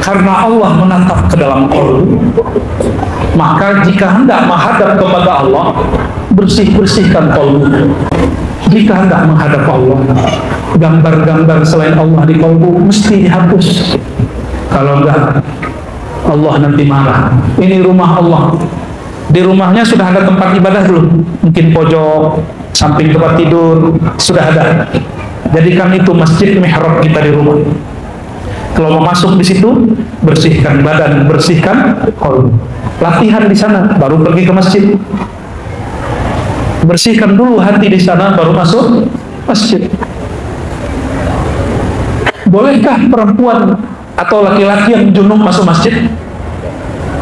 Karena Allah menatap ke dalam kolbu, maka jika hendak menghadap kepada Allah, bersihkan kolbu. Jika hendak menghadap Allah, gambar-gambar selain Allah di kolbu mesti dihapus. Kalau enggak, Allah nanti marah. Ini rumah Allah. Di rumahnya sudah ada tempat ibadah belum? Mungkin pojok, samping tempat tidur, sudah ada. Jadikan itu masjid mihrab kita di rumah. Kalau mau masuk di situ, bersihkan badan, bersihkan kolbu. Latihan di sana, baru pergi ke masjid. Bersihkan dulu hati di sana, baru masuk masjid. Bolehkah perempuan atau laki-laki yang junub masuk masjid?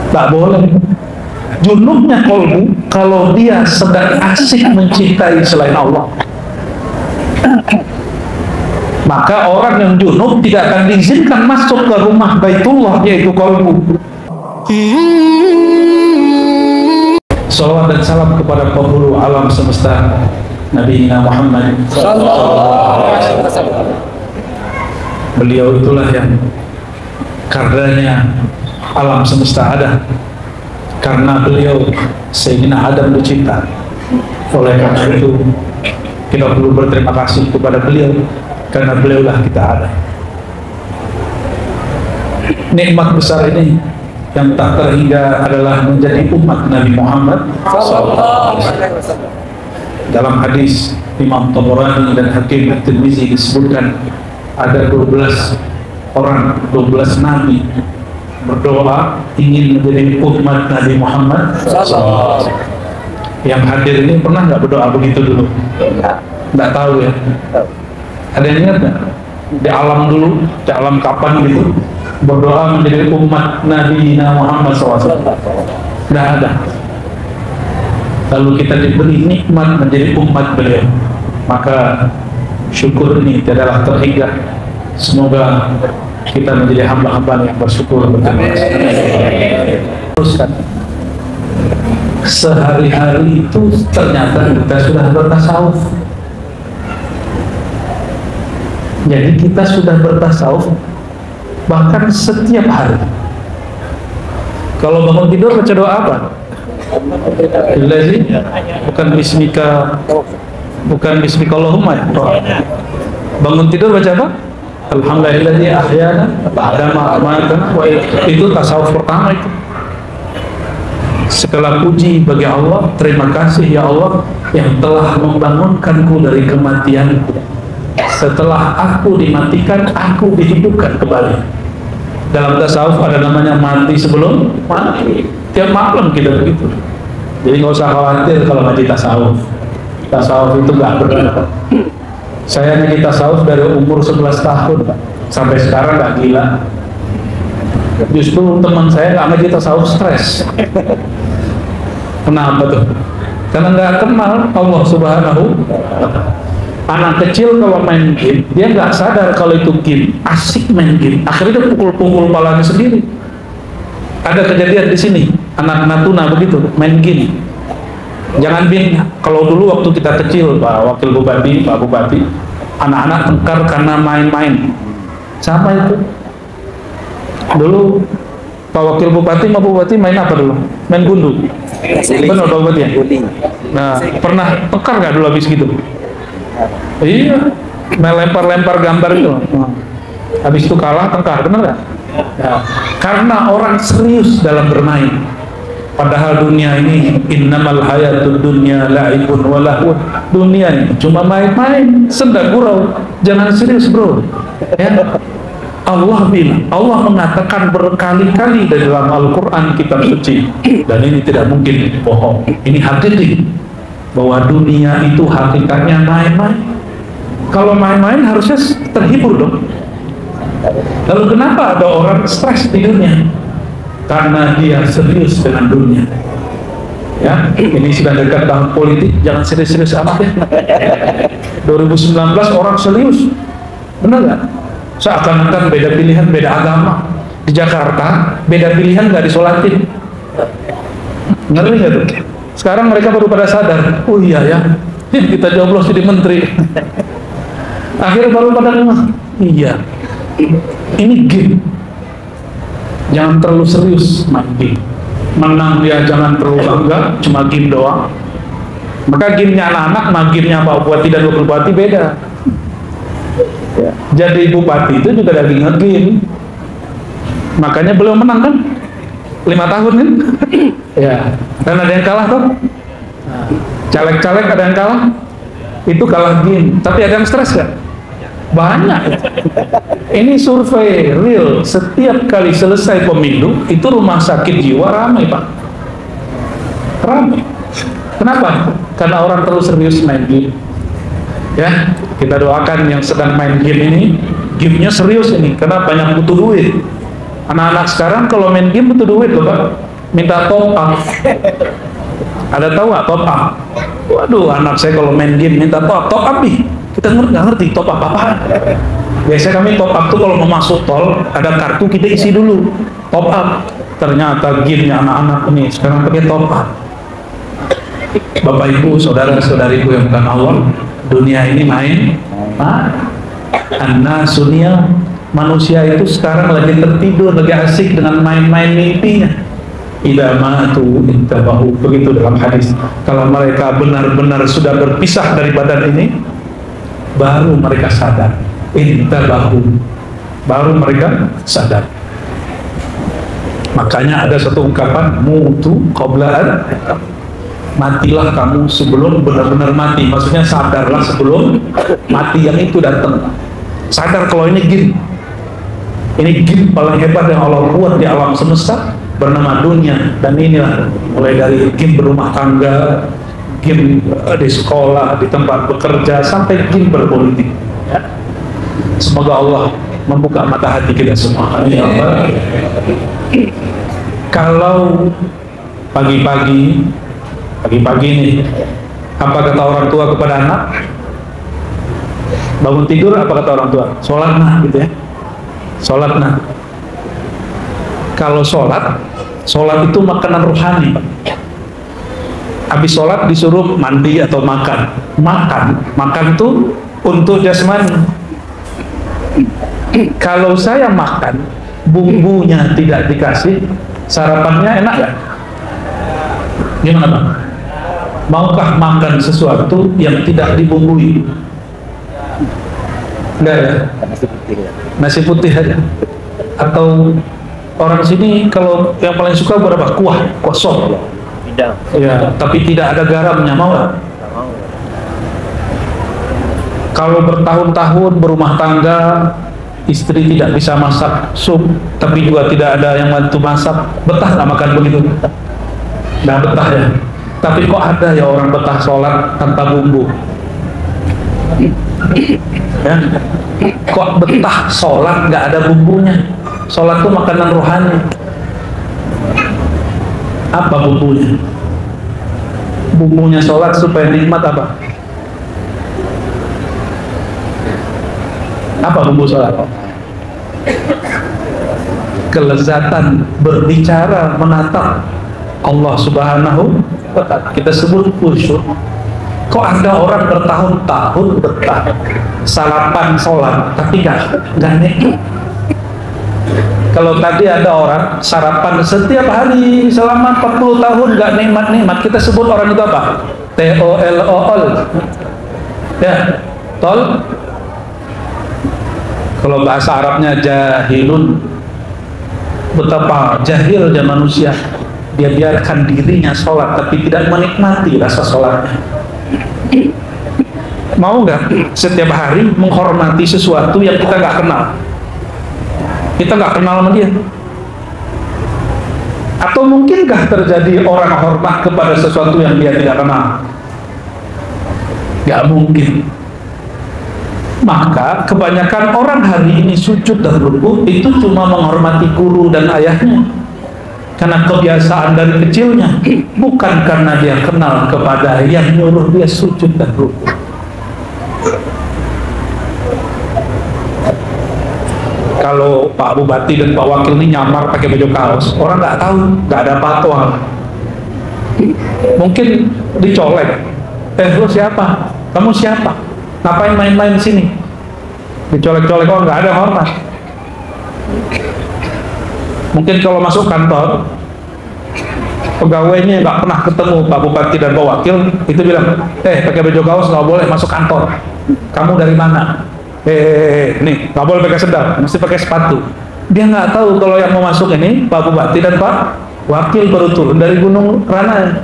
Tak boleh. Junubnya kolbu kalau dia sedang asik mencintai selain Allah. Maka orang yang junub tidak akan diizinkan masuk ke rumah Baitullah, yaitu kolbu. Salawat dan salam kepada penghulu alam semesta, Nabi Muhammad SAW. Beliau itulah yang karenanya alam semesta ada. Karena beliau Sayyidina Adam dicipta. Oleh karena itu kita perlu berterima kasih kepada beliau, karena beliaulah kita ada. Nikmat besar ini yang tak terhingga adalah menjadi umat Nabi Muhammad SAW. Dalam hadis Imam Tabarani dan Hakim At-Tirmizi disebutkan ada 12 orang, 12 nabi berdoa ingin menjadi umat Nabi Muhammad SAW. Yang hadir ini pernah nggak berdoa begitu dulu? Nggak tahu ya. Ada yang ingat nggak? Di alam dulu, di alam kapan gitu, berdoa menjadi umat Nabi Muhammad SAW? Nggak ada. Lalu kita diberi nikmat menjadi umat beliau, maka syukur ini tidaklah terhingga. Semoga kita menjadi hamba-hamba yang bersyukur. Teruskan. Sehari-hari itu ternyata kita sudah bertasawuf. Jadi kita sudah bertasawuf bahkan setiap hari. Kalau bangun tidur baca doa apa? Bukan bismika, bukan bismika Allahumma ya. Bangun tidur baca apa? Alhamdulillahi ahyana ba'da ma amatana. Itu tasawuf pertama itu. Segala puji bagi Allah, terima kasih ya Allah yang telah membangunkanku dari kematianku. Setelah aku dimatikan, aku dihidupkan kembali. Dalam tasawuf ada namanya mati sebelum mati. Tiap malam kita begitu. Jadi nggak usah khawatir kalau ngaji tasawuf. Tasawuf itu nggak berat. Saya ngaji tasawuf dari umur 11 tahun, Pak. Sampai sekarang nggak gila. Justru teman saya nggak ngaji tasawuf stres. Kenapa tuh? Karena nggak kenal Allah Subhanahu. Anak kecil kalau main game, dia nggak sadar kalau itu game, asik main game. Akhirnya dia pukul-pukul kepalanya sendiri. Ada kejadian di sini, anak Natuna begitu, main game. Jangan bin, kalau dulu waktu kita kecil, Pak Wakil Bupati, Pak Bupati, anak-anak tengkar karena main-main. Sama itu. Dulu Pak Wakil Bupati sama Bupati main apa dulu? Main gundu. Benar Pak Bupati ya? Nah, pernah tengkar nggak dulu habis gitu? Iya, melempar-lempar gambar itu. Habis itu kalah tengkar, benar nggak? Ya. Karena orang serius dalam bermain. Padahal dunia ini innamal hayatud dunya la'ibun wa lahwun. Dunia ini cuma main-main, senda gurau. Jangan serius, bro. Ya. Allah bilang, Allah mengatakan berkali-kali dari dalam Al-Quran kitab suci, dan ini tidak mungkin bohong. Ini hakiki bahwa dunia itu hakikatnya main-main. Kalau main-main harusnya terhibur dong. Lalu kenapa ada orang stres di dunia? Karena dia serius dengan dunia. Ya, ini sudah dekat tahun politik, jangan serius-serius amat ya. 2019 orang serius, benar nggak? Seakan-akan beda pilihan, beda agama. Di Jakarta beda pilihan nggak disolatin. Ngeri nggak tuh? Sekarang mereka baru pada sadar, oh iya ya, kita joblos jadi menteri. Akhirnya baru pada ngomong, iya, ini game. jangan terlalu serius main game. Menang dia jangan terlalu bangga, cuma game doang. Maka gamenya anak-anak, sama gamenya Pak Bupati dan Wakil Bupati beda. Ya. Jadi Bupati itu juga lagi nge-game. Makanya belum menang kan? 5 tahun kan? Ya. Dan ada yang kalah tuh. Caleg-caleg ada yang kalah. Itu kalah game. Tapi ada yang stres kan? Banyak. Ini survei real. Setiap kali selesai pemilu, itu rumah sakit jiwa ramai Pak. Ramai. Kenapa? Karena orang terlalu serius main game. Ya, kita doakan yang sedang main game ini, gamenya serius ini, karena banyak butuh duit. Anak-anak sekarang kalau main game butuh duit loh Pak, minta top up. Ada tahu nggak top up? Waduh, anak saya kalau main game minta top up nih. Kita nggak ngerti top up apa. Biasanya kami top up tuh kalau mau masuk tol, ada kartu kita isi dulu, top up. Ternyata gamenya anak-anak ini sekarang pakai top up. Bapak Ibu, saudara-saudariku yang bukan Allah, dunia ini main sunia. Manusia itu sekarang lagi tertidur, lagi asik dengan main-main mimpinya. Idza matu intabahu, begitu dalam hadis. Kalau mereka benar-benar sudah berpisah dari badan ini, baru mereka sadar. Intabahu, baru mereka sadar. Makanya ada satu ungkapan, mutu qabla, matilah kamu sebelum benar-benar mati. Maksudnya sadarlah sebelum mati yang itu datang. Sadar kalau ini game paling hebat yang Allah buat di alam semesta, bernama dunia. Dan inilah mulai dari game berumah tangga, game di sekolah, di tempat bekerja, sampai game berpolitik. Ya. Semoga Allah membuka mata hati kita semua. Ya Allah. Kalau pagi-pagi nih, apa kata orang tua kepada anak? Bangun tidur, apa kata orang tua? Sholat nah, gitu ya. Sholat nah. Kalau sholat itu makanan rohani Pak. Habis sholat disuruh mandi atau makan. Makan itu untuk jasmani. Kalau saya makan, bumbunya tidak dikasih, sarapannya enak gak? Gimana Pak? Maukah makan sesuatu yang tidak dibumbui? Enggak ya? Nasi putih aja. Atau orang sini kalau yang paling suka berapa? Kuah sop. Ya, tapi tidak ada garamnya, mau nggak? Kalau bertahun-tahun berumah tangga, istri tidak bisa masak sup, tapi juga tidak ada yang bantu masak, betah nggak makan begitu? Nggak betah ya. Tapi kok ada ya orang betah sholat tanpa bumbu? Ya. Kok betah sholat nggak ada bumbunya? Sholat itu makanan rohani. Apa bumbunya? Bumbunya sholat supaya nikmat apa? Apa bumbu sholat? Kelezatan berbicara, menatap Allah Subhanahu wa ta'ala. Kita sebut khusyuk. Kok ada orang bertahun-tahun betah sarapan sholat tapi nggak nikmat? Kalau tadi ada orang sarapan setiap hari selama 40 tahun nggak nikmat, kita sebut orang itu apa? T-O-L-O-L. Ya, tol. Kalau bahasa Arabnya jahilun. Betapa jahilnya manusia. Dia biarkan dirinya sholat tapi tidak menikmati rasa sholatnya. Mau nggak setiap hari menghormati sesuatu yang kita nggak kenal? Kita nggak kenal sama dia. Atau mungkinkah terjadi orang hormat kepada sesuatu yang dia tidak kenal? Nggak mungkin. Maka kebanyakan orang hari ini sujud dan rukuk itu cuma menghormati guru dan ayahnya, karena kebiasaan dari kecilnya, bukan karena dia kenal kepada yang nyuruh dia sujud dan rukuk. Kalau Pak Bupati dan Pak Wakil ini nyamar pakai baju kaos, orang nggak tahu, nggak ada patwal. Mungkin dicolek. Lu siapa? Kamu siapa? Ngapain main-main di sini? Dicolek-colek, oh nggak ada hormat. Mungkin kalau masuk kantor, pegawainya nggak pernah ketemu Pak Bupati dan Pak Wakil, itu bilang, pakai baju kaos nggak boleh masuk kantor. Kamu dari mana? Nih nggak boleh pakai sendal, mesti pakai sepatu. Dia nggak tahu kalau yang mau masuk ini Pak Bupati dan Pak Wakil baru turun dari Gunung Rana.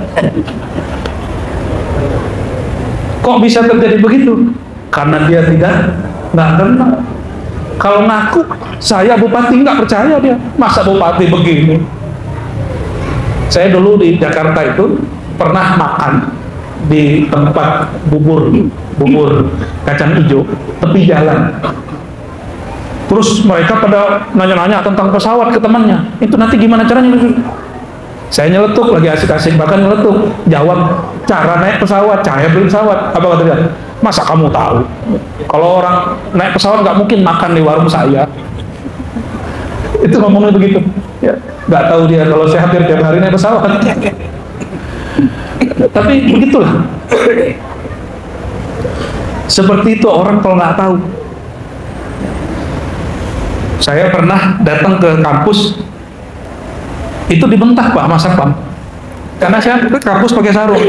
Kok bisa terjadi begitu? Karena dia nggak kenal. Kalau ngaku saya bupati, nggak percaya dia. Masa bupati begini? Saya dulu di Jakarta itu pernah makan di tempat bubur kacang hijau tepi jalan. Terus mereka pada nanya-nanya tentang pesawat ke temannya. Itu nanti gimana caranya? Saya nyeletuk, lagi asik-asik bahkan nyeletuk, jawab cara naik pesawat, cara beli pesawat. Apa kata dia? Masa kamu tahu? Kalau orang naik pesawat nggak mungkin makan di warung saya. Itu ngomongnya begitu. Ya, nggak tahu dia kalau saya hampir tiap hari naik pesawat. Tapi begitulah. Seperti itu orang kalau nggak tahu. Saya pernah datang ke kampus, itu dibentak Pak Mas Satpam, karena saya ke kampus pakai sarung.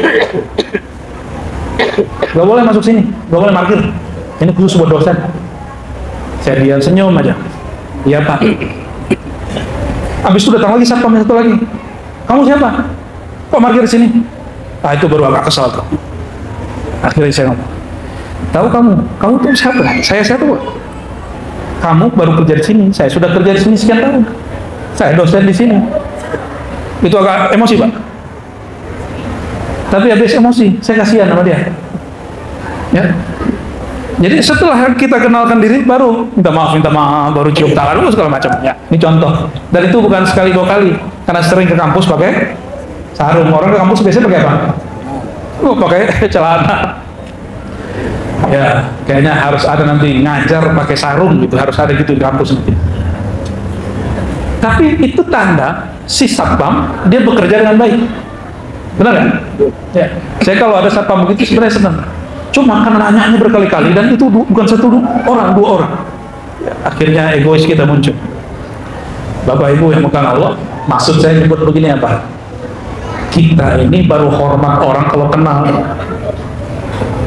Gak boleh masuk sini, gak boleh parkir. Ini khusus buat dosen. Saya diam senyum aja. Iya Pak. Habis itu datang lagi satpam satu lagi. Kamu siapa? Kok parkir di sini? Ah itu baru agak kesal tuh. Akhirnya saya ngomong, tahu kamu tuh siapa? Saya tuh. Kamu baru kerja di sini. Saya sudah kerja di sini sekian tahun. Saya dosen di sini. Itu agak emosi Pak. Tapi habis emosi, saya kasihan sama dia. Ya. Jadi setelah kita kenalkan diri, baru minta maaf, baru cium tangan, segala macam. Ya, ini contoh. Dan itu bukan sekali dua kali, karena sering ke kampus pakai sarung. Orang ke kampus biasanya pakai apa? Pakai celana. Ya, kayaknya harus ada nanti ngajar pakai sarung gitu, harus ada gitu di kampus nanti. Tapi itu tanda si satpam dia bekerja dengan baik. Benar kan? Ya. Saya kalau ada satpam begitu sebenarnya senang. Cuma karena nanyanya berkali-kali dan itu bukan dua orang. Ya, akhirnya egois kita muncul. Bapak Ibu yang bukan Allah, maksud saya nyebut begini apa? Kita ini baru hormat orang kalau kenal.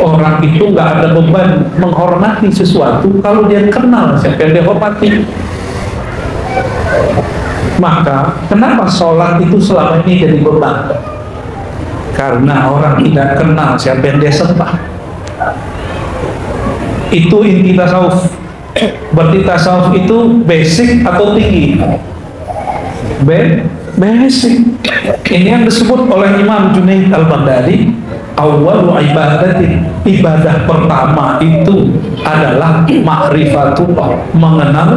Orang itu nggak ada beban menghormati sesuatu kalau dia kenal siapa yang dia hormati. Maka kenapa sholat itu selama ini jadi beban? Karena orang tidak kenal siapa yang dia sembah. Itu inti tasawuf. Berarti tasawuf itu basic atau tinggi? Basic. Ini yang disebut oleh Imam Junaid al-Baghdadi, awwalu ibadatin, ibadah pertama itu adalah ma'rifatullah, mengenal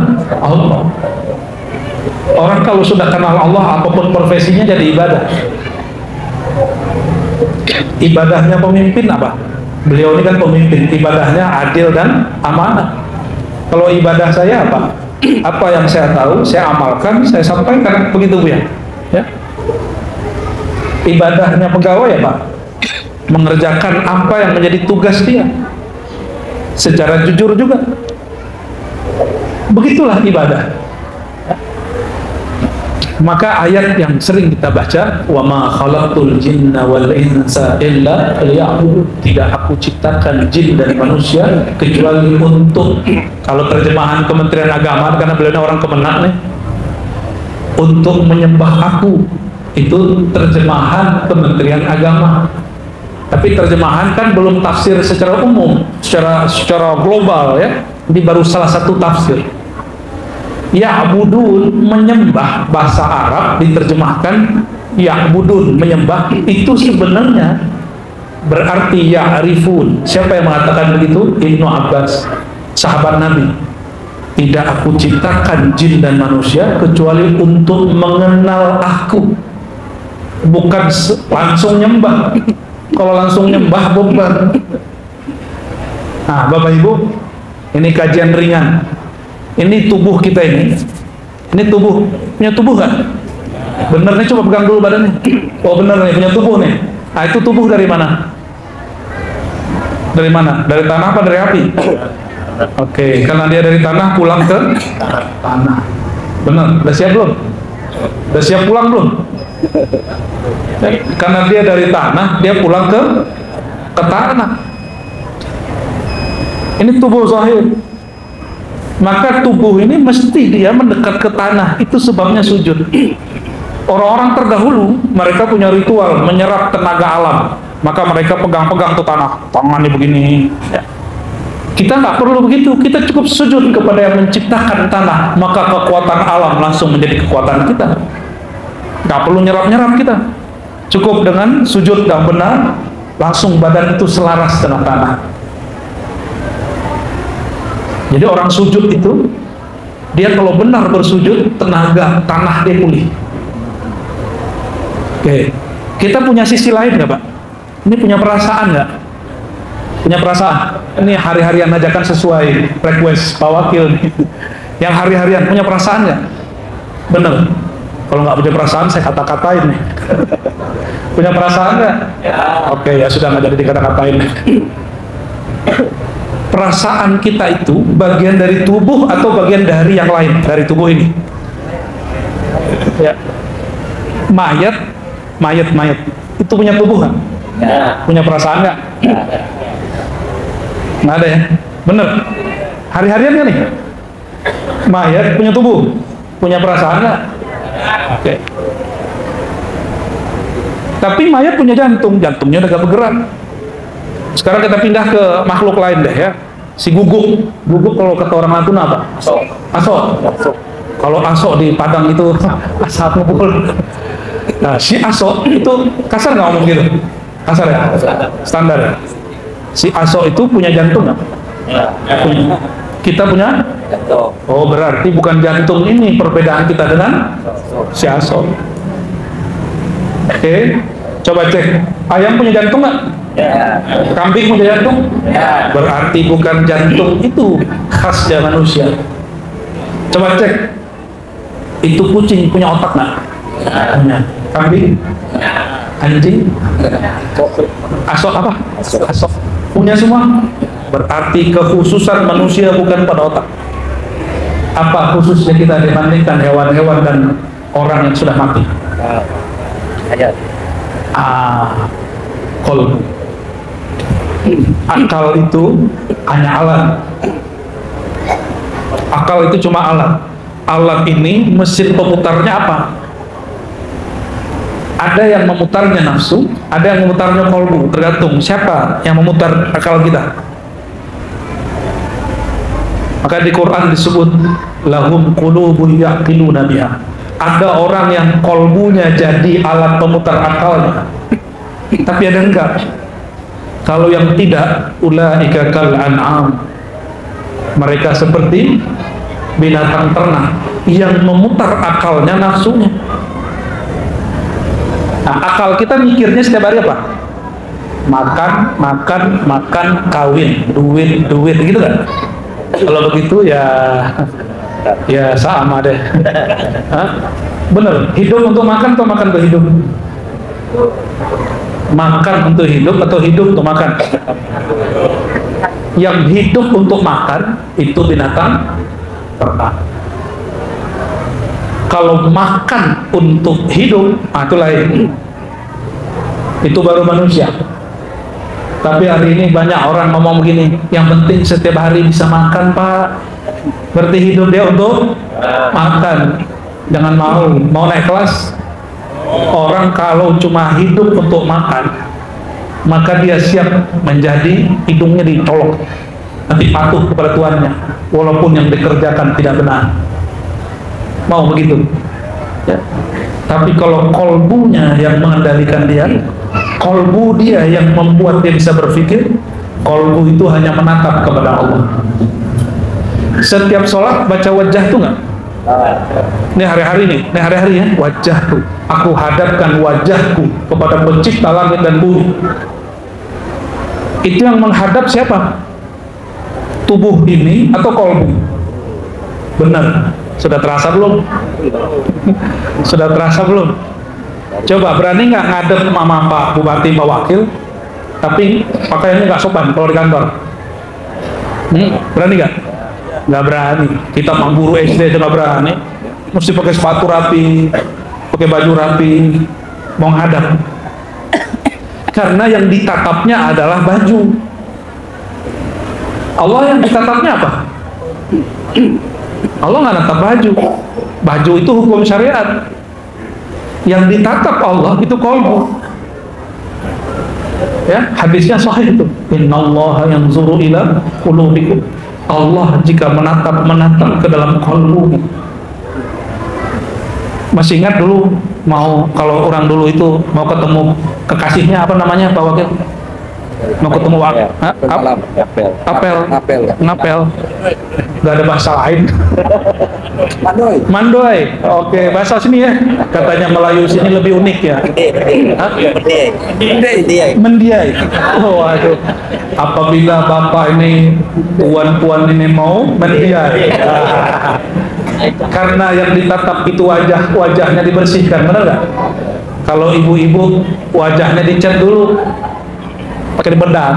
Allah. Orang kalau sudah kenal Allah, apapun profesinya jadi ibadah. Ibadahnya pemimpin apa? Beliau ini kan pemimpin, ibadahnya adil dan amanah. Kalau ibadah saya apa? Apa yang saya tahu, saya amalkan, saya sampaikan, begitu Bu ya. Ibadahnya pegawai ya Pak? Mengerjakan apa yang menjadi tugas dia secara jujur juga. Begitulah ibadah. Maka ayat yang sering kita baca, wa ma khalaqtul jinna wal insa illa liya'budun, tidak aku ciptakan jin dan manusia kecuali untuk, kalau terjemahan Kementerian Agama karena beliau orang Kemenak nih, untuk menyembah aku. Itu terjemahan Kementerian Agama. Tapi terjemahan kan belum tafsir secara umum, secara global ya. Ini baru salah satu tafsir. Ya'budun, menyembah, bahasa Arab diterjemahkan ya'budun, menyembah, itu sebenarnya berarti ya'rifun. Siapa yang mengatakan begitu? Ibnu Abbas, sahabat Nabi. Tidak aku ciptakan jin dan manusia kecuali untuk mengenal aku, bukan langsung nyembah. Kalau langsung nyembah beban. Nah Bapak Ibu, ini kajian ringan. Ini tubuh kita ini tubuh, punya tubuh kan? Bener nih, coba pegang dulu badannya. Oh bener nih, punya tubuh nih. Nah itu tubuh dari mana? Dari mana? Dari tanah apa dari api? Oke, karena dia dari tanah pulang ke tanah. Bener, udah siap belum? Udah siap pulang belum? Karena dia dari tanah, dia pulang ke tanah. Ini tubuh zahir. Maka tubuh ini mesti dia mendekat ke tanah. Itu sebabnya sujud. Orang-orang terdahulu mereka punya ritual menyerap tenaga alam, maka mereka pegang-pegang tuh tanah, tangannya begini. Kita nggak perlu begitu, kita cukup sujud kepada yang menciptakan tanah, maka kekuatan alam langsung menjadi kekuatan kita. Nggak perlu nyerap-nyerap kita, cukup dengan sujud yang benar, langsung badan itu selaras dengan tanah. Jadi orang sujud itu, dia kalau benar bersujud, tenaga tanah dia pulih. Oke, kita punya sisi lain nggak Pak? Ini punya perasaan nggak? Punya perasaan? Ini hari-harian aja kan sesuai request Pak Wakil nih. Yang hari-harian punya perasaan nggak? Bener. Kalau nggak punya perasaan saya kata-katain nih. Punya perasaan nggak? Ya. Oke, ya sudah nggak jadi dikata-katain. Perasaan kita itu bagian dari tubuh atau bagian dari yang lain dari tubuh ini? Ya. Mayat itu punya tubuh kan? Ya. Punya perasaan nggak? Ya. Nggak ada ya? Bener. Hari-harian kan nih? Mayat punya tubuh, punya perasaan nggak? Oke. Tapi mayat punya jantung, jantungnya udah gak bergerak. Sekarang kita pindah ke makhluk lain deh ya. Si guguk kalau kata orang Natuna apa? Aso. Kalau aso di Padang itu asap ngumpul. Nah, si aso itu kasar nggak ngomong gitu? Kasar ya? Standar ya? Si aso itu punya jantung nggak? Punya. Kita punya? Oh, berarti bukan jantung ini perbedaan kita dengan si aso. Oke, coba cek. Ayam punya jantung nggak? Kambing punya jantung? Berarti bukan jantung itu khasnya manusia. Coba cek. Itu kucing punya otak nggak? Punya. Kambing? Anjing? Asok apa? Asok. Punya semua? Berarti kekhususan manusia bukan pada otak. Apa khususnya kita dibandingkan hewan-hewan dan orang yang sudah mati? Kolbu. Akal itu hanya alat. Akal itu cuma alat. Alat ini mesin pemutarnya apa? Ada yang memutarnya nafsu, ada yang memutarnya kolbu. Tergantung siapa yang memutar akal kita. Maka di Quran disebut lahum qulubun yaqiluna biha. Ada orang yang kolbunya jadi alat pemutar akalnya, tapi ada enggak. Kalau yang tidak, ulaika kal an'am, mereka seperti binatang ternak yang memutar akalnya nafsunya. Nah, akal kita mikirnya setiap hari apa? Makan, kawin, duit, gitu kan? Kalau begitu ya sama deh. Hah? Bener, hidup untuk makan atau makan untuk hidup? Makan untuk hidup atau hidup untuk makan? Yang hidup untuk makan itu binatang ternak. Kalau makan untuk hidup, itu lain. Itu baru manusia. Tapi hari ini banyak orang ngomong begini, yang penting setiap hari bisa makan Pak. Berarti hidup dia untuk makan. Jangan mau naik kelas. Orang kalau cuma hidup untuk makan, maka dia siap menjadi hidungnya dicolok, nanti patuh kepada tuannya, walaupun yang dikerjakan tidak benar. Mau begitu ya. Tapi kalau kolbunya yang mengendalikan dia, kolbu dia yang membuat dia bisa berpikir, kolbu itu hanya menatap kepada Allah. Setiap sholat baca wajah tuh nggak? Ini hari-hari ya, wajahku, aku hadapkan wajahku kepada pencipta langit dan bumi. Itu yang menghadap siapa? Tubuh ini atau kolbu? Benar. Sudah terasa belum? Sudah terasa belum? Coba berani nggak ngadep mama Pak Bupati, Pak Wakil, tapi pakaiannya nggak sopan kalau di kantor? Berani nggak? Nggak berani. Kita Pak Guru SD aja nggak berani. mesti pakai sepatu rapi, pakai baju rapi, mau hadap. Karena yang ditatapnya adalah baju. Allah yang ditatapnya apa? Allah nggak natap baju. Baju itu hukum syariat. Yang ditatap Allah itu qalbu. Ya, hadisnya sahih itu. Innallaha yanzuru ila qulubikum. Allah jika menatap ke dalam qalbu. Masih ingat dulu kalau orang dulu itu mau ketemu kekasihnya apa namanya Pak Wakil? Mau ketemu ngapel. Gak ada bahasa lain. Mandoy. Oke, bahasa sini ya. Katanya Melayu sini lebih unik ya. Mendiai. Oh, aduh. Apabila Bapak ini puan-puan ini mau mendiai. Karena yang ditatap itu wajahnya dibersihkan, benar nggak? Kalau ibu-ibu wajahnya dicat dulu pakai bedak.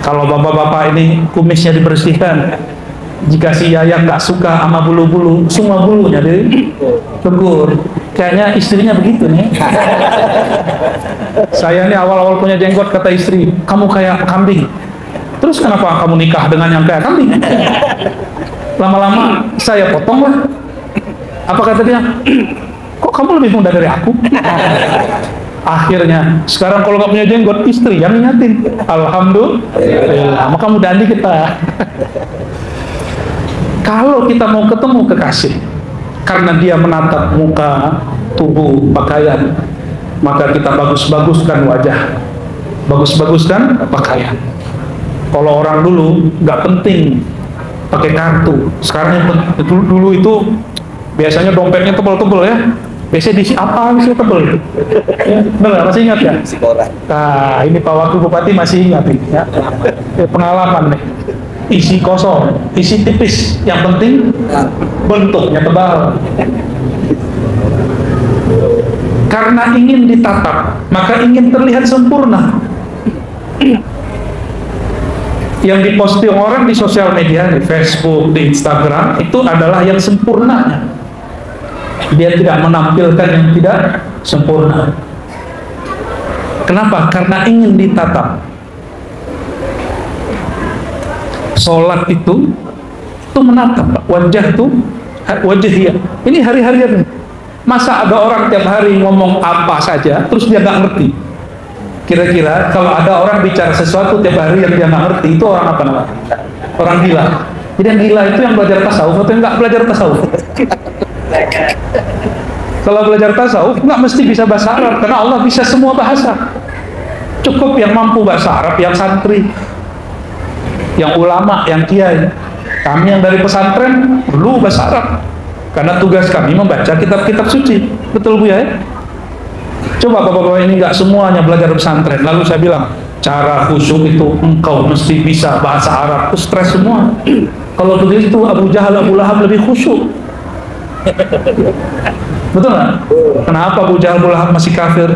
Kalau bapak-bapak ini kumisnya dibersihkan. Jika si Yayang nggak suka sama bulu-bulu, semua bulunya ditegur. Kayaknya istrinya begitu nih. Saya nih awal-awal punya jenggot, kata istri, kamu kayak kambing. Terus kenapa kamu nikah dengan yang kayak kambing? Lama-lama saya potong lah. Apa kata dia? Kok kamu lebih muda dari aku? Akhirnya sekarang kalau nggak punya jenggot, istri yang ingatin. Alhamdulillah. Maka mudahan kita. Kalau kita mau ketemu kekasih, karena dia menatap muka, tubuh, pakaian, maka kita bagus-baguskan wajah, bagus-baguskan pakaian. Kalau orang dulu nggak penting pakai kartu. Sekarang dulu itu biasanya dompetnya tebel-tebel ya. Biasanya diisi apa? Bisa tebel. Ya, benar, masih ingat ya? Nah, ini Pak Wakil Bupati masih ingat nih. Ya. Pengalaman nih. Isi kosong, isi tipis. Yang penting bentuknya tebal. Karena ingin ditatap, maka ingin terlihat sempurna. Yang diposting orang di sosial media, di Facebook, di Instagram, itu adalah yang sempurnanya. Dia tidak menampilkan yang tidak sempurna. Kenapa? Karena ingin ditatap. Sholat itu menatap wajah itu, wajah dia. Ini hari-harian. Masa ada orang tiap hari ngomong apa saja, terus dia nggak ngerti? Kira-kira kalau ada orang bicara sesuatu tiap hari yang dia nggak ngerti, itu orang apa namanya? Orang gila. Jadi yang gila itu yang belajar tasawuf atau yang nggak belajar tasawuf? Kalau belajar tasawuf nggak mesti bisa bahasa Arab, karena Allah bisa semua bahasa. Cukup yang mampu bahasa Arab, yang santri, yang ulama, yang kiai. Kami yang dari pesantren perlu bahasa Arab, karena tugas kami membaca kitab-kitab suci. Betul Bu ya? Coba bapak-bapak ini nggak semuanya belajar pesantren. Lalu saya bilang, cara khusyuk itu engkau mesti bisa bahasa Arab. Itu stres semua. Kalau begitu Abu Jahal, Abu Lahab lebih khusyuk. Betul nggak? Kenapa Abu Jahal, Abu Lahab masih kafir?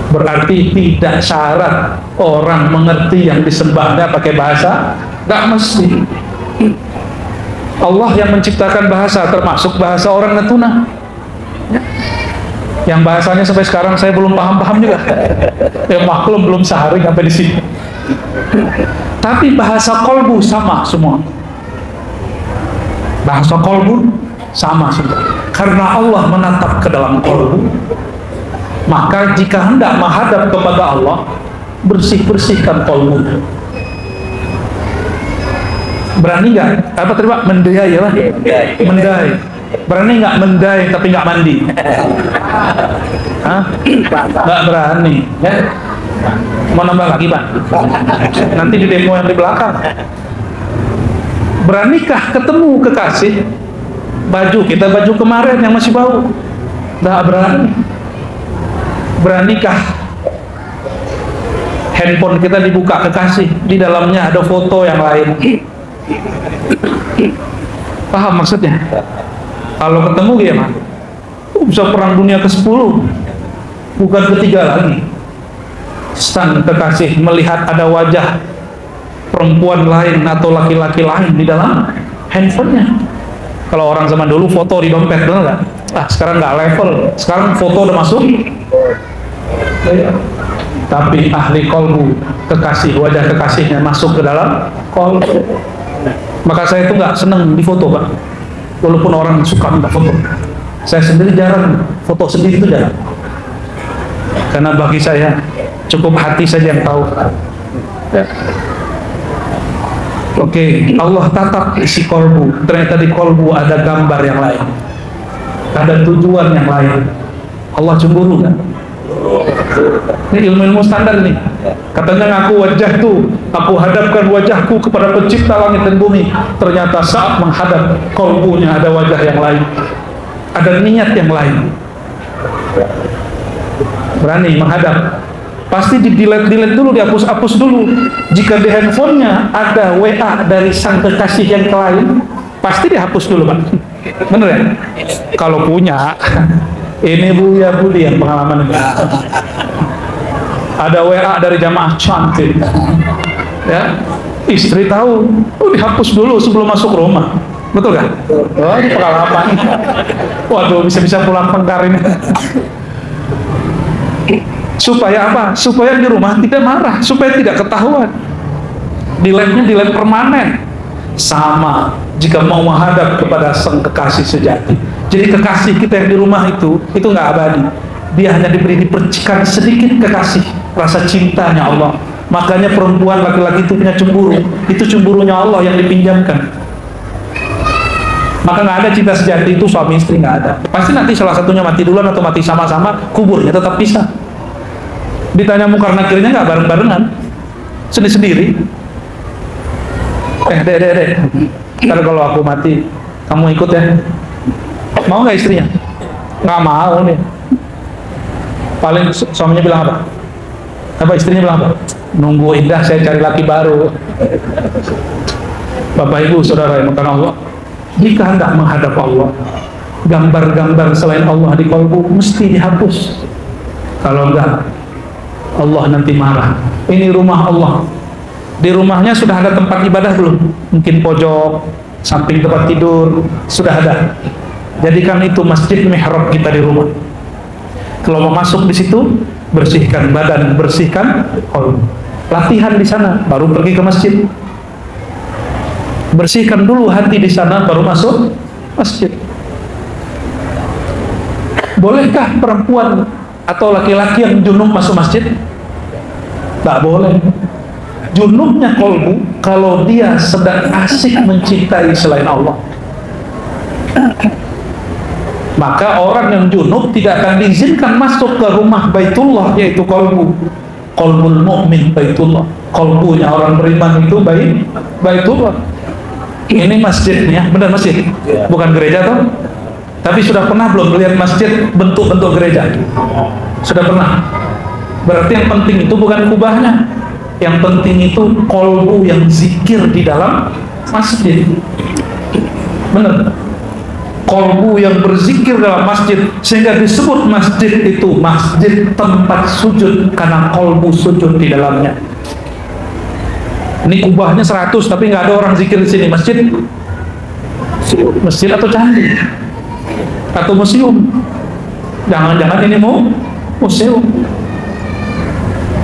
Berarti tidak syarat orang mengerti yang disembahnya pakai bahasa. Nggak mesti. Allah yang menciptakan bahasa, termasuk bahasa orang Natuna. Yang bahasanya sampai sekarang saya belum paham-paham juga. Ya maklum belum sehari sampai di sini. Tapi bahasa kolbu sama semua. Bahasa kolbu sama semua. Karena Allah menatap ke dalam kolbu, maka jika hendak menghadap kepada Allah, bersih-bersihkan kolbu. Berani nggak? Apa tadi Pak? Mendai ya Pak? Mendai. Berani nggak mendai tapi nggak mandi? Hah? Nggak berani. Ya? Mau nambah lagi Pak? Nanti di demo yang di belakang. Beranikah ketemu kekasih? Baju kita baju kemarin yang masih bau? Nggak berani. Beranikah handphone kita dibuka kekasih, di dalamnya ada foto yang lain? Paham maksudnya? Kalau ketemu gimana? Bisa perang dunia ke-10, bukan ketiga lagi. Sang kekasih melihat ada wajah perempuan lain atau laki-laki lain di dalam handphonenya. Kalau orang zaman dulu foto di dompet, benar nggak? Sekarang nggak level. Sekarang foto udah masuk. Tapi ahli kolbu, kekasih, wajah kekasihnya masuk ke dalam kolbu. Maka saya itu nggak seneng di foto, Pak. Walaupun orang suka minta foto, saya sendiri jarang foto sendiri, itu jarang. Karena bagi saya cukup hati saja yang tahu. Ya. Oke, Allah tatap isi kolbu. Ternyata di kolbu ada gambar yang lain, ada tujuan yang lain. Allah cemburu kan? Ini ilmu-ilmu standar nih. Katanya aku wajah tuh, aku hadapkan wajahku kepada pencipta langit dan bumi. Ternyata saat menghadap kolbunya ada wajah yang lain, ada niat yang lain. Berani menghadap, pasti di-delete dulu, dihapus-hapus dulu. Jika di handphonenya ada WA dari sang kekasih yang lain, pasti dihapus dulu, Pak. Bener ya? Kalau punya. Ini Buya Budi yang pengalaman ini. Ada WA dari jamaah cantik, ya, istri tahu, dihapus dulu sebelum masuk rumah. Betul kan? Oh, ini pengalaman. Waduh, bisa-bisa pulang pengkar ini. Supaya apa? Supaya di rumah tidak marah, supaya tidak ketahuan. Delete-nya delete permanen. Sama jika mau menghadap kepada sang kekasih sejati. Jadi kekasih kita yang di rumah itu nggak abadi. Dia hanya diberi dipercikan sedikit kekasih, rasa cintanya Allah. Makanya perempuan, laki-laki itu punya cemburu. Itu cemburunya Allah yang dipinjamkan. Maka nggak ada cinta sejati itu suami istri, nggak ada. Pasti nanti salah satunya mati duluan atau mati sama-sama, kuburnya tetap pisah. Ditanya mungkar nakirnya nggak bareng-barengan, sendiri-sendiri. Dek, ntar kalau aku mati, kamu ikut ya? Mau nggak istrinya? Nggak mau nih. Paling suaminya bilang apa? Apa istrinya bilang apa? Nunggu indah, saya cari laki baru. Bapak Ibu Saudara yang dimuliakan Allah, jika hendak menghadap Allah, gambar-gambar selain Allah di kolbu mesti dihapus. Kalau enggak, Allah nanti marah. Ini rumah Allah. Di rumahnya sudah ada tempat ibadah belum? Mungkin pojok, samping tempat tidur, sudah ada. Jadikan itu masjid mihrab kita di rumah. Kalau mau masuk di situ, bersihkan badan, bersihkan kolbu. Latihan di sana, baru pergi ke masjid. Bersihkan dulu hati di sana, baru masuk masjid. Bolehkah perempuan atau laki-laki yang junub masuk masjid? Tak boleh. Junubnya kolbu kalau dia sedang asik mencintai selain Allah. Maka orang yang junub tidak akan diizinkan masuk ke rumah Baitullah, yaitu kolbu. Kolbul mu'min Baitullah. Kolbunya orang beriman itu Baitullah. Ini masjidnya, benar masjid, bukan gereja toh? Tapi sudah pernah belum melihat masjid bentuk-bentuk gereja? Sudah pernah. Berarti yang penting itu bukan kubahnya, yang penting itu kolbu yang zikir di dalam masjid. Benar. Kolbu yang berzikir dalam masjid, sehingga disebut masjid itu masjid tempat sujud, karena kolbu sujud di dalamnya. Ini kubahnya 100 tapi nggak ada orang zikir di sini. Masjid atau candi atau museum? Jangan-jangan ini museum.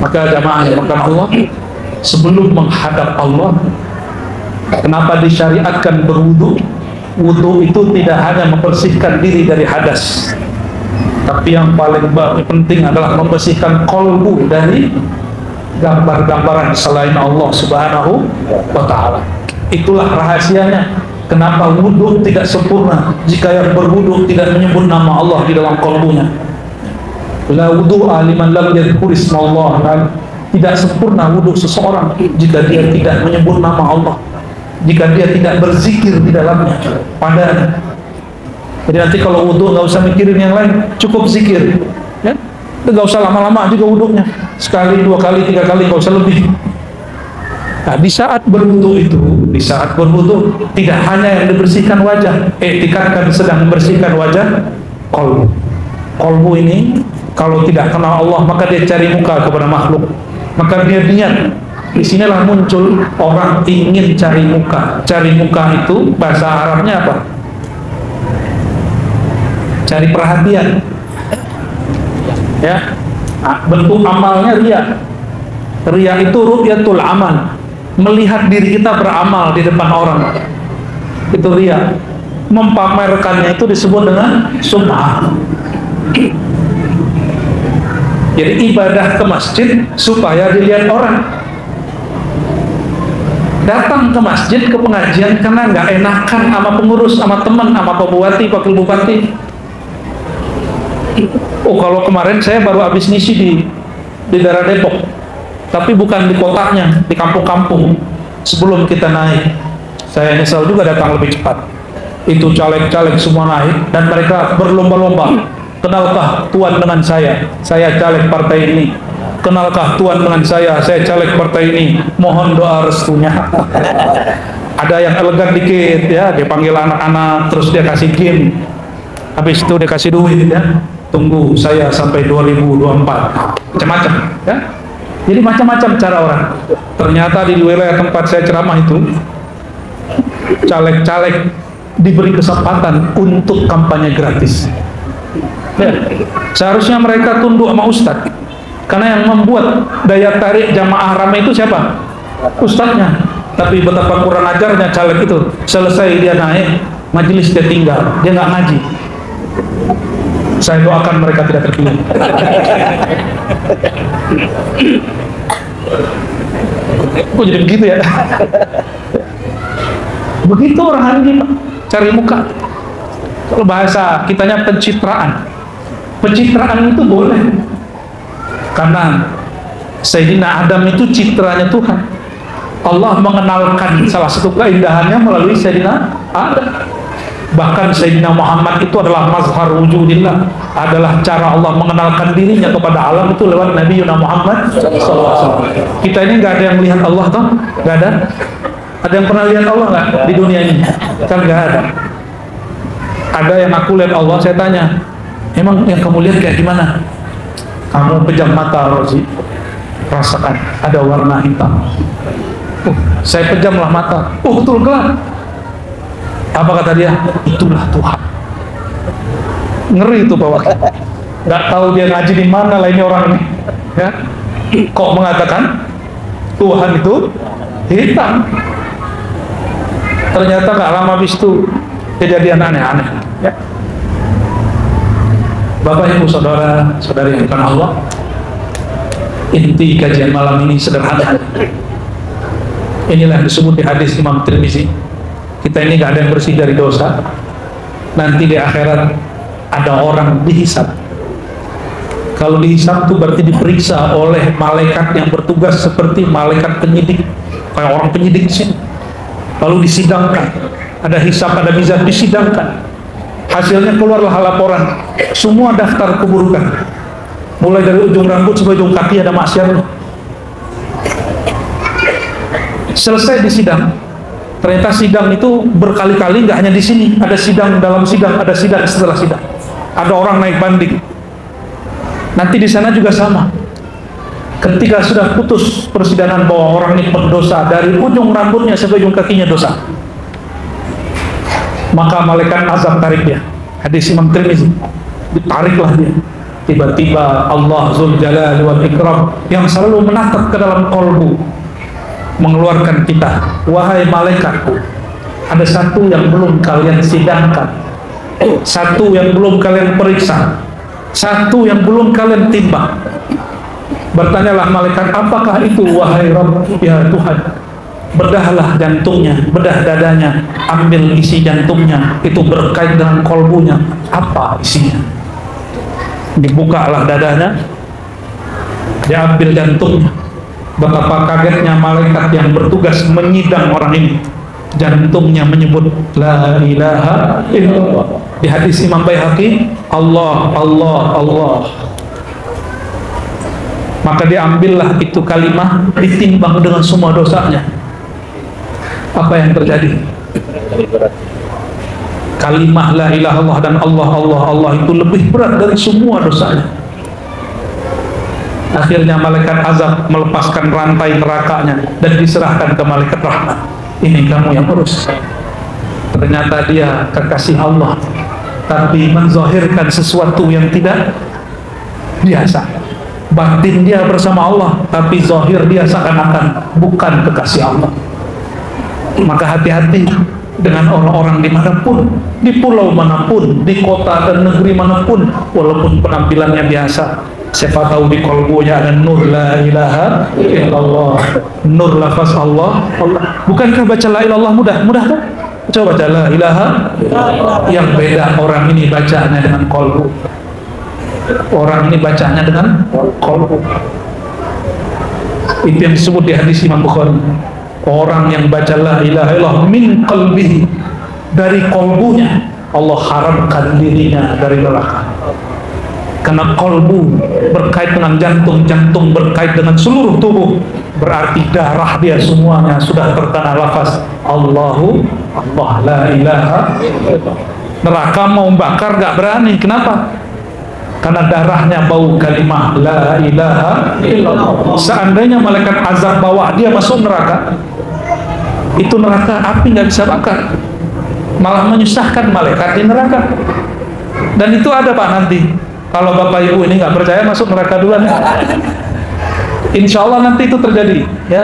Maka jamaah yang dimuliakan Allah, sebelum menghadap Allah, kenapa disyariatkan berwudu? Wudu itu tidak hanya membersihkan diri dari hadas, tapi yang paling penting adalah membersihkan kolbu dari gambar-gambaran selain Allah Subhanahu wa ta'ala. Itulah rahasianya kenapa wudu tidak sempurna jika yang berwudu tidak menyebut nama Allah di dalam kolbunya. La wudu aliman lam yadhkur ismallah. Tidak sempurna wudu seseorang jika dia tidak menyebut nama Allah, jika dia tidak berzikir di dalamnya padanya. Jadi nanti kalau wudu nggak usah mikirin yang lain, cukup zikir, ya. Nggak usah lama-lama juga wudunya, sekali, 2 kali, 3 kali, nggak usah lebih. Nah, di saat berwudu itu, tidak hanya yang dibersihkan wajah, etikatkan sedang membersihkan wajah, kolbu. Kolbu ini kalau tidak kenal Allah, maka dia cari muka kepada makhluk, maka dia niat. Disinilah muncul orang ingin cari muka. Cari muka itu bahasa Arabnya apa? cari perhatian. Ya, bentuk amalnya ria. Ria itu ru'yatul amal, melihat diri kita beramal di depan orang. Itu ria. Mempamerkannya itu disebut dengan sum'ah. Jadi ibadah ke masjid supaya dilihat orang. Datang ke masjid, ke pengajian karena nggak enakan sama pengurus, sama teman, sama pak bupati, wakil bupati. Oh, kalau kemarin saya baru habis ngisi di daerah Depok, tapi bukan di kotanya, di kampung-kampung. Sebelum kita naik, saya nyesal juga datang lebih cepat. Itu caleg-caleg semua naik dan mereka berlomba-lomba. Kenalkah Tuan dengan saya caleg partai ini. Kenalkah Tuan dengan saya caleg partai ini, mohon doa restunya. Ada yang elegan dikit ya, dia panggil anak-anak, terus dia kasih game, habis itu dia kasih duit ya, tunggu saya sampai 2024, macam-macam ya. Jadi macam-macam cara orang. Ternyata di wilayah tempat saya ceramah itu, caleg-caleg diberi kesempatan untuk kampanye gratis ya. Seharusnya mereka tunduk sama ustadz, karena yang membuat daya tarik jamaah ramai itu siapa? Ustadznya. Tapi betapa kurang ajarnya caleg itu. Selesai dia naik, majelis dia tinggal, dia nggak ngaji. Saya doakan mereka tidak terpilih. Kok jadi begitu ya? Begitu orang hari ini, Pak. Cari muka. Kalau bahasa kitanya pencitraan. Pencitraan itu boleh. Karena Sayyidina Adam itu citranya Tuhan. Allah mengenalkan salah satu keindahannya melalui Sayyidina Adam. Bahkan Sayyidina Muhammad itu adalah mazhar wujudillah, adalah cara Allah mengenalkan dirinya kepada alam itu lewat Nabi Muhammad SAW. Kita ini nggak ada yang melihat Allah toh? Nggak ada? Ada yang pernah lihat Allah nggak di dunia ini? Kan nggak ada. Ada yang aku lihat Allah, saya tanya, emang yang kamu lihat kayak gimana? Kamu pejam mata, Rozi, rasakan ada warna hitam. Saya pejamlah mata. Betul gelap. Apa kata dia? Itulah Tuhan. Ngeri itu Pak Wakil. Nggak tahu dia ngaji di mana lah ini orang ini. Ya? Kok mengatakan Tuhan itu hitam? Ternyata nggak lama habis itu kejadian aneh-aneh. Ya? Bapak Ibu Saudara Saudari yang karena Allah, inti kajian malam ini sederhana. Inilah yang disebut di hadis Imam Tirmizi. Kita ini gak ada yang bersih dari dosa. Nanti di akhirat ada orang dihisab. Kalau dihisab itu berarti diperiksa oleh malaikat yang bertugas seperti malaikat penyidik, kayak orang penyidik di sini. Lalu disidangkan. Ada hisab, ada mizan, disidangkan. Hasilnya keluarlah laporan, semua daftar keburukan, mulai dari ujung rambut sampai ujung kaki ada maksiatnya. Selesai disidang, ternyata sidang itu berkali-kali, nggak hanya di sini, ada sidang dalam sidang, ada sidang setelah sidang, ada orang naik banding. Nanti di sana juga sama. Ketika sudah putus persidangan bahwa orang ini berdosa dari ujung rambutnya sampai ujung kakinya dosa, maka malaikat azab tarik dia. Hadis Imam Tirmizi, ditariklah dia. Tiba-tiba Allah Zul Jalal wal Ikram yang selalu menatap ke dalam kolbu mengeluarkan kita, wahai malaikatku, ada satu yang belum kalian sidangkan, satu yang belum kalian periksa, satu yang belum kalian timbang. Bertanyalah malaikat, apakah itu wahai Rabb, ya Tuhan? Bedahlah jantungnya, bedah dadanya, ambil isi jantungnya, itu berkait dengan kolbunya, apa isinya? Dibukalah dadanya, diambil jantungnya. Betapa kagetnya malaikat yang bertugas menyidang orang ini. Jantungnya menyebut la ilaha illallah. Di hadis Imam Baihaqi, Allah, Allah, Allah. Maka diambillah itu kalimah, ditimbang dengan semua dosanya. Apa yang terjadi? Kalimah la ilaha illallah dan Allah, Allah, Allah itu lebih berat dari semua dosanya. Akhirnya malaikat azab melepaskan rantai nerakanya dan diserahkan ke malaikat rahmat. Ini kamu yang urus. Ternyata dia kekasih Allah. tapi menzahirkan sesuatu yang tidak biasa. Batin dia bersama Allah, tapi zahir dia seakan-akan bukan kekasih Allah. Maka hati-hati dengan orang-orang dimanapun, di pulau manapun, di kota dan negeri manapun, walaupun penampilannya biasa, siapa tahu di kolbunya ada nur la ilaha illallah, nur lafaz Allah. Bukankah baca la ilallah mudah? Mudah kan? Coba baca la ilaha. Yang beda orang ini bacanya dengan kolbu, orang ini bacanya dengan kolbu. Itu yang disebut di hadis Imam Bukhari. Orang yang baca la ilaha illallah min qalbihi, dari kolbunya, Allah haramkan dirinya dari neraka. Karena kolbu berkait dengan jantung, jantung berkait dengan seluruh tubuh, berarti darah dia semuanya sudah terkena lafaz Allahu Allah, la ilaha illallah. Neraka mau bakar gak berani. Kenapa? Karena darahnya bau kalimah la ilaha illallah. Seandainya malaikat azab bawa dia masuk neraka, itu neraka api nggak bisa bakar, malah menyusahkan malaikat di neraka. Dan itu ada Pak nanti. Kalau Bapak Ibu ini nggak percaya, masuk neraka duluan. Insya Allah nanti itu terjadi, ya.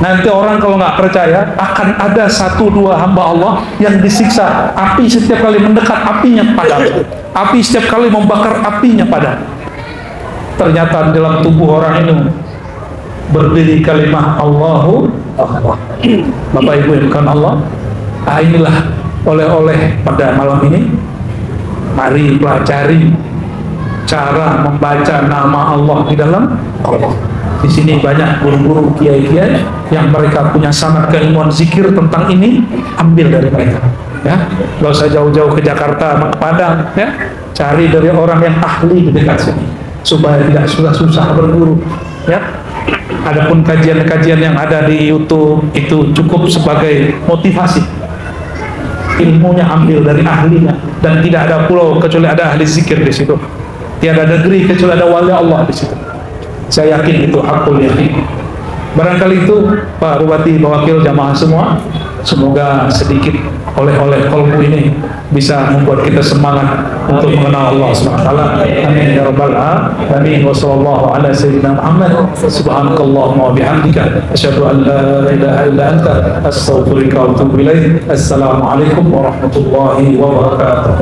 Nanti orang kalau nggak percaya, akan ada 1-2 hamba Allah yang disiksa. Api setiap kali mendekat, apinya padam. Api setiap kali membakar, apinya padam. Ternyata dalam tubuh orang ini berdiri kalimah Allahu Allah. Bapak Ibu yang bukan Allah, inilah oleh-oleh pada malam ini. Mari pelajari cara membaca nama Allah di dalam Allah. Di sini banyak guru-guru, kiai-kiai yang mereka punya sanad keilmuan zikir tentang ini, ambil dari mereka. Ya, nggak usah jauh-jauh ke Jakarta, ke Padang. Ya, cari dari orang yang ahli di dekat sini, supaya tidak susah-susah berguru. Ya, adapun kajian-kajian yang ada di YouTube itu cukup sebagai motivasi. Ilmunya ambil dari ahlinya, dan tidak ada pulau kecuali ada ahli zikir di situ. Tiada negeri kecuali ada wali Allah di situ. Saya yakin itu hakul yakin. Barangkali itu Pak Bupati, mewakil jamaah semua, semoga sedikit oleh-oleh kolbu ini bisa membuat kita semangat untuk mengenal Allah SWT. Amin ya rabbal alamin. Wa sallallahu ala sayyidina Muhammad. Subhanakallahumma wa bihamdika asyhadu an la ilaha illa anta astaghfiruka wa atubu ilaik. Assalamualaikum warahmatullahi wabarakatuh.